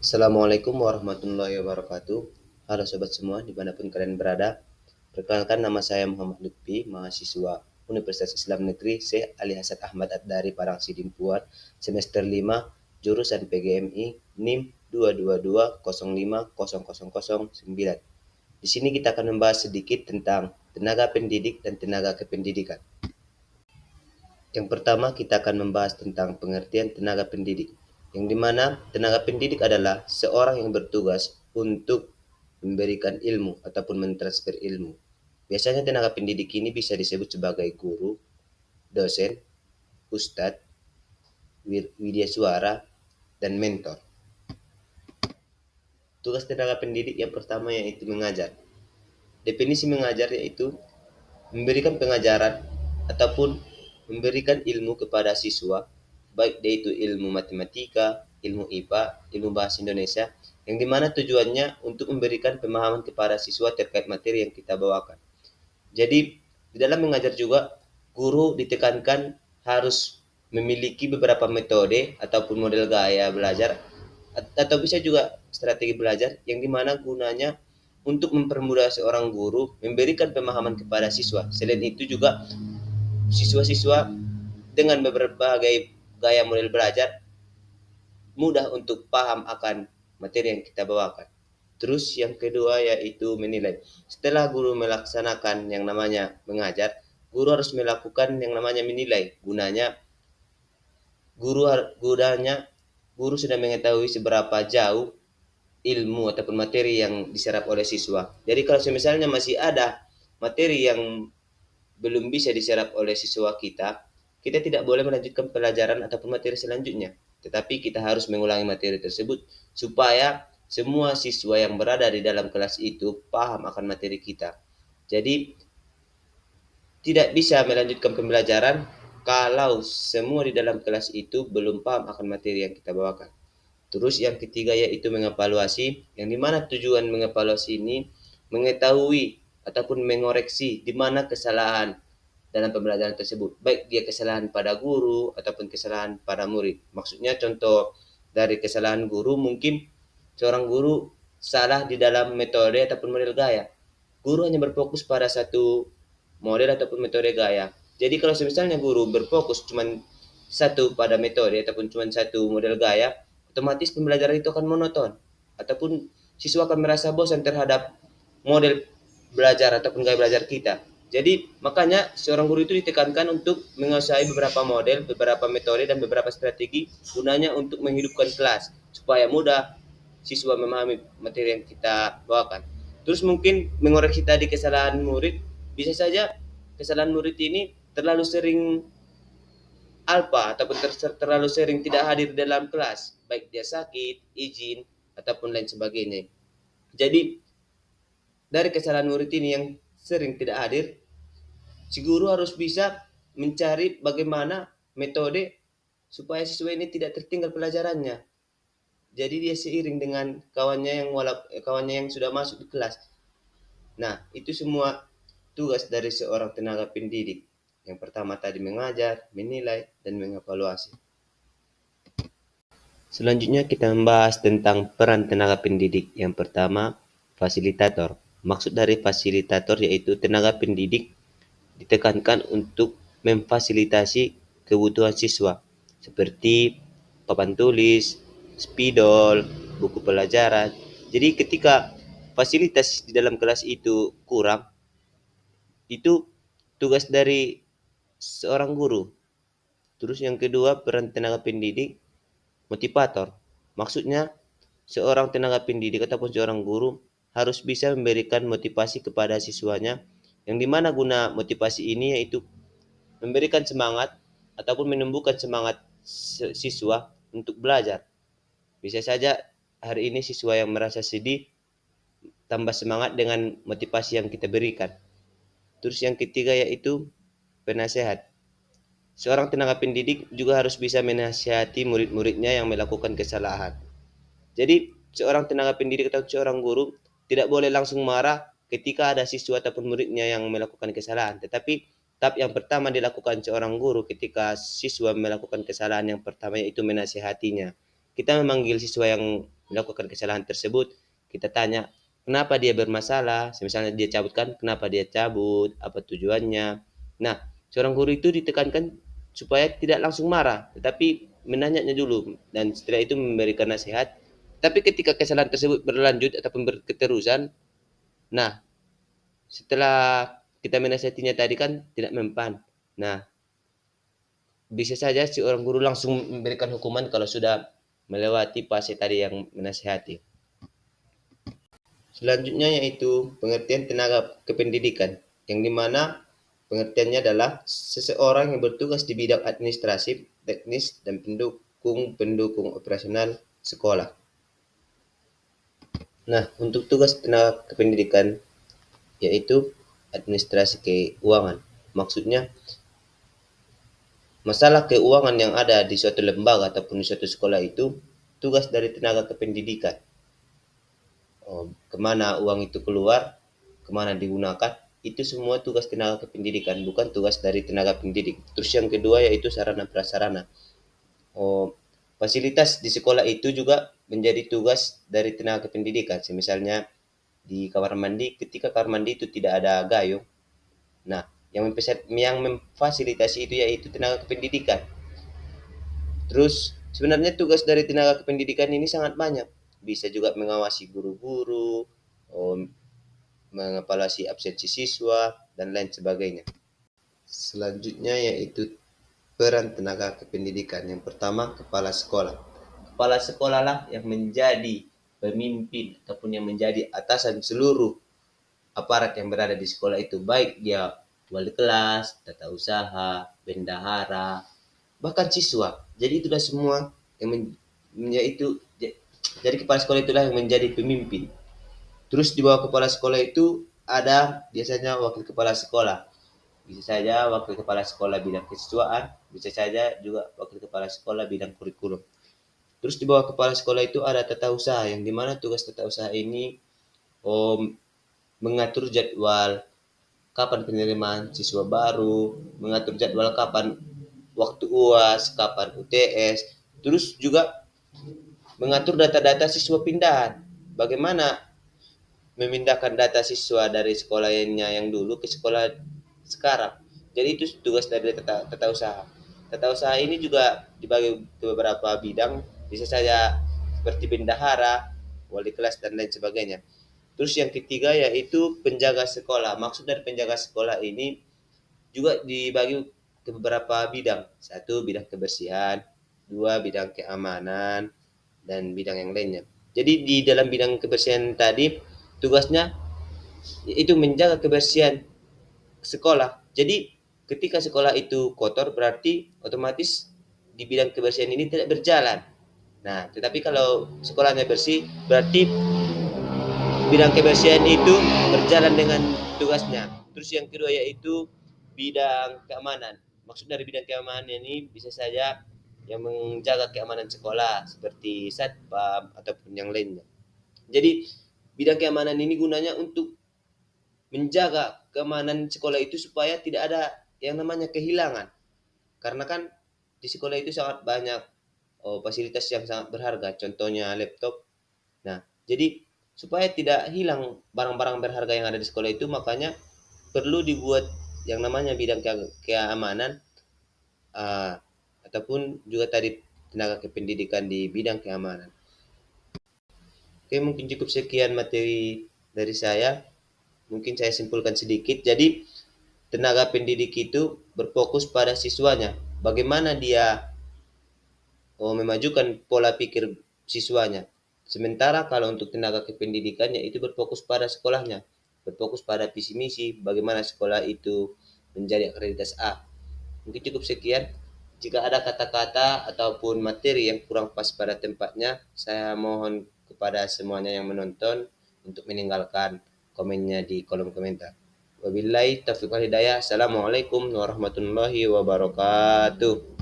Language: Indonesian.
Assalamualaikum warahmatullahi wabarakatuh. Halo sobat semua, dimanapun kalian berada. Perkenalkan, nama saya Muhammad Lutfi, mahasiswa Universitas Islam Negeri Syekh Ali Hasan Ahmad Ad-Dari Parangsi Dimpuan, semester 5, jurusan PGMI, NIM 222050009. Di sini kita akan membahas sedikit tentang tenaga pendidik dan tenaga kependidikan. Yang pertama, kita akan membahas tentang pengertian tenaga pendidik, yang dimana tenaga pendidik adalah seorang yang bertugas untuk memberikan ilmu ataupun mentransfer ilmu. Biasanya tenaga pendidik ini bisa disebut sebagai guru, dosen, ustadz, widyasuara, dan mentor. Tugas tenaga pendidik yang pertama yaitu mengajar. Definisi mengajar yaitu memberikan pengajaran ataupun memberikan ilmu kepada siswa, baik yaitu ilmu matematika, ilmu IPA, ilmu bahasa Indonesia, yang dimana tujuannya untuk memberikan pemahaman kepada siswa terkait materi yang kita bawakan. Jadi di dalam mengajar juga guru ditekankan harus memiliki beberapa metode ataupun model gaya belajar atau bisa juga strategi belajar yang dimana gunanya untuk mempermudah seorang guru memberikan pemahaman kepada siswa. Selain itu juga siswa-siswa dengan berbagai gaya model belajar mudah untuk paham akan materi yang kita bawakan. Terus yang kedua yaitu menilai. Setelah guru melaksanakan yang namanya mengajar, guru harus melakukan yang namanya menilai. Guru gunanya guru sudah mengetahui seberapa jauh ilmu ataupun materi yang diserap oleh siswa. Jadi kalau misalnya masih ada materi yang belum bisa diserap oleh siswa kita, kita tidak boleh melanjutkan pelajaran ataupun materi selanjutnya. Tetapi kita harus mengulangi materi tersebut supaya semua siswa yang berada di dalam kelas itu paham akan materi kita. Jadi tidak bisa melanjutkan pembelajaran kalau semua di dalam kelas itu belum paham akan materi yang kita bawakan. Terus yang ketiga yaitu mengevaluasi, yang dimana tujuan mengevaluasi ini mengetahui ataupun mengoreksi di mana kesalahan dalam pembelajaran tersebut, baik dia kesalahan pada guru ataupun kesalahan pada murid. Maksudnya contoh dari kesalahan guru, mungkin seorang guru salah di dalam metode ataupun model gaya. Guru hanya berfokus pada satu model ataupun metode gaya. Jadi kalau misalnya guru berfokus cuma satu pada metode ataupun cuma satu model gaya, otomatis pembelajaran itu akan monoton ataupun siswa akan merasa bosan terhadap model belajar ataupun gaya belajar kita. Jadi makanya seorang guru itu ditekankan untuk menguasai beberapa model, beberapa metode, dan beberapa strategi gunanya untuk menghidupkan kelas supaya mudah siswa memahami materi yang kita bawakan. Terus mungkin mengoreksi tadi kesalahan murid, bisa saja kesalahan murid ini terlalu sering alpa ataupun terlalu sering tidak hadir dalam kelas, baik dia sakit, izin, ataupun lain sebagainya. Jadi dari kesalahan murid ini yang sering tidak hadir, si guru harus bisa mencari bagaimana metode supaya siswa ini tidak tertinggal pelajarannya. Jadi dia seiring dengan kawannya yang sudah masuk di kelas. Nah, itu semua tugas dari seorang tenaga pendidik. Yang pertama tadi mengajar, menilai, dan mengevaluasi. Selanjutnya kita membahas tentang peran tenaga pendidik. Yang pertama, fasilitator. Maksud dari fasilitator yaitu tenaga pendidik ditekankan untuk memfasilitasi kebutuhan siswa seperti papan tulis, spidol, buku pelajaran. Jadi ketika fasilitas di dalam kelas itu kurang, itu tugas dari seorang guru. Terus yang kedua, peran tenaga pendidik motivator. Maksudnya seorang tenaga pendidik ataupun seorang guru harus bisa memberikan motivasi kepada siswanya, yang dimana guna motivasi ini yaitu memberikan semangat ataupun menumbuhkan semangat siswa untuk belajar. Bisa saja hari ini siswa yang merasa sedih tambah semangat dengan motivasi yang kita berikan. Terus yang ketiga yaitu penasehat. Seorang tenaga pendidik juga harus bisa menasihati murid-muridnya yang melakukan kesalahan. Jadi seorang tenaga pendidik atau seorang guru tidak boleh langsung marah ketika ada siswa ataupun muridnya yang melakukan kesalahan. Tetapi tahap yang pertama dilakukan seorang guru ketika siswa melakukan kesalahan yang pertama yaitu menasihatinya. Kita memanggil siswa yang melakukan kesalahan tersebut, kita tanya, kenapa dia bermasalah? Misalnya dia cabut kan, kenapa dia cabut? Apa tujuannya? Nah, seorang guru itu ditekankan supaya tidak langsung marah, tetapi menanyanya dulu dan setelah itu memberikan nasihat. Tapi ketika kesalahan tersebut berlanjut ataupun berketerusan, nah setelah kita menasihatinya tadi kan tidak mempan. Nah, bisa saja si orang guru langsung memberikan hukuman kalau sudah melewati fase tadi yang menasihati. Selanjutnya yaitu pengertian tenaga kependidikan, yang dimana pengertiannya adalah seseorang yang bertugas di bidang administratif, teknis, dan pendukung operasional sekolah. Nah, untuk tugas tenaga kependidikan yaitu administrasi keuangan. Maksudnya masalah keuangan yang ada di suatu lembaga ataupun di suatu sekolah itu tugas dari tenaga kependidikan. Kemana uang itu keluar, kemana digunakan, itu semua tugas tenaga kependidikan, bukan tugas dari tenaga pendidik. Terus yang kedua yaitu sarana prasarana. Fasilitas di sekolah itu juga menjadi tugas dari tenaga kependidikan. Misalnya di kamar mandi, ketika kamar mandi itu tidak ada gayung, nah yang memfasilitasi itu yaitu tenaga kependidikan. Terus sebenarnya tugas dari tenaga kependidikan ini sangat banyak. Bisa juga mengawasi guru-guru, mengevaluasi absensi siswa, dan lain sebagainya. Selanjutnya yaitu peran tenaga kependidikan. Yang pertama, kepala sekolah. Kepala sekolah lah yang menjadi pemimpin ataupun yang menjadi atasan seluruh aparat yang berada di sekolah itu, baik dia wali kelas, tata usaha, bendahara, bahkan siswa. Jadi itulah semua yang yaitu jadi kepala sekolah itulah yang menjadi pemimpin. Terus di bawah kepala sekolah itu ada biasanya wakil kepala sekolah. Bisa saja wakil kepala sekolah bidang kesiswaan, bisa saja juga wakil kepala sekolah bidang kurikulum. Terus di bawah kepala sekolah itu ada tata usaha, yang dimana tugas tata usaha ini mengatur jadwal kapan penerimaan siswa baru, mengatur jadwal kapan waktu UAS, kapan UTS, terus juga mengatur data-data siswa pindahan. Bagaimana memindahkan data siswa dari sekolahnya yang dulu ke sekolah sekarang. Jadi itu tugas dari tata usaha. Tata usaha ini juga dibagi ke beberapa bidang, bisa saja seperti bendahara, wali kelas, dan lain sebagainya. Terus yang ketiga yaitu penjaga sekolah. Maksud dari penjaga sekolah ini juga dibagi ke beberapa bidang. Satu, bidang kebersihan. Dua, bidang keamanan. Dan bidang yang lainnya. Jadi di dalam bidang kebersihan tadi, tugasnya itu menjaga kebersihan sekolah. Jadi ketika sekolah itu kotor, berarti otomatis di bidang kebersihan ini tidak berjalan. Nah, tetapi kalau sekolahnya bersih, berarti bidang kebersihan itu berjalan dengan tugasnya. Terus yang kedua yaitu bidang keamanan. Maksud dari bidang keamanan ini bisa saja yang menjaga keamanan sekolah seperti satpam ataupun yang lainnya. Jadi bidang keamanan ini gunanya untuk menjaga keamanan sekolah itu supaya tidak ada yang namanya kehilangan. Karena kan di sekolah itu sangat banyak fasilitas yang sangat berharga, contohnya laptop. Nah, jadi supaya tidak hilang barang-barang berharga yang ada di sekolah itu, makanya perlu dibuat yang namanya bidang keamanan ataupun juga tadi tenaga kependidikan di bidang keamanan. Oke, mungkin cukup sekian materi dari saya. Mungkin saya simpulkan sedikit. Jadi, tenaga pendidik itu berfokus pada siswanya. Bagaimana dia memajukan pola pikir siswanya. Sementara kalau untuk tenaga kependidikannya itu berfokus pada sekolahnya, berfokus pada visi misi, bagaimana sekolah itu menjadi akreditas A. Mungkin cukup sekian. Jika ada kata-kata ataupun materi yang kurang pas pada tempatnya, saya mohon kepada semuanya yang menonton untuk meninggalkan komennya di kolom komentar. Wabillahi taufiq wal hidayah. Assalamualaikum warahmatullahi wabarakatuh.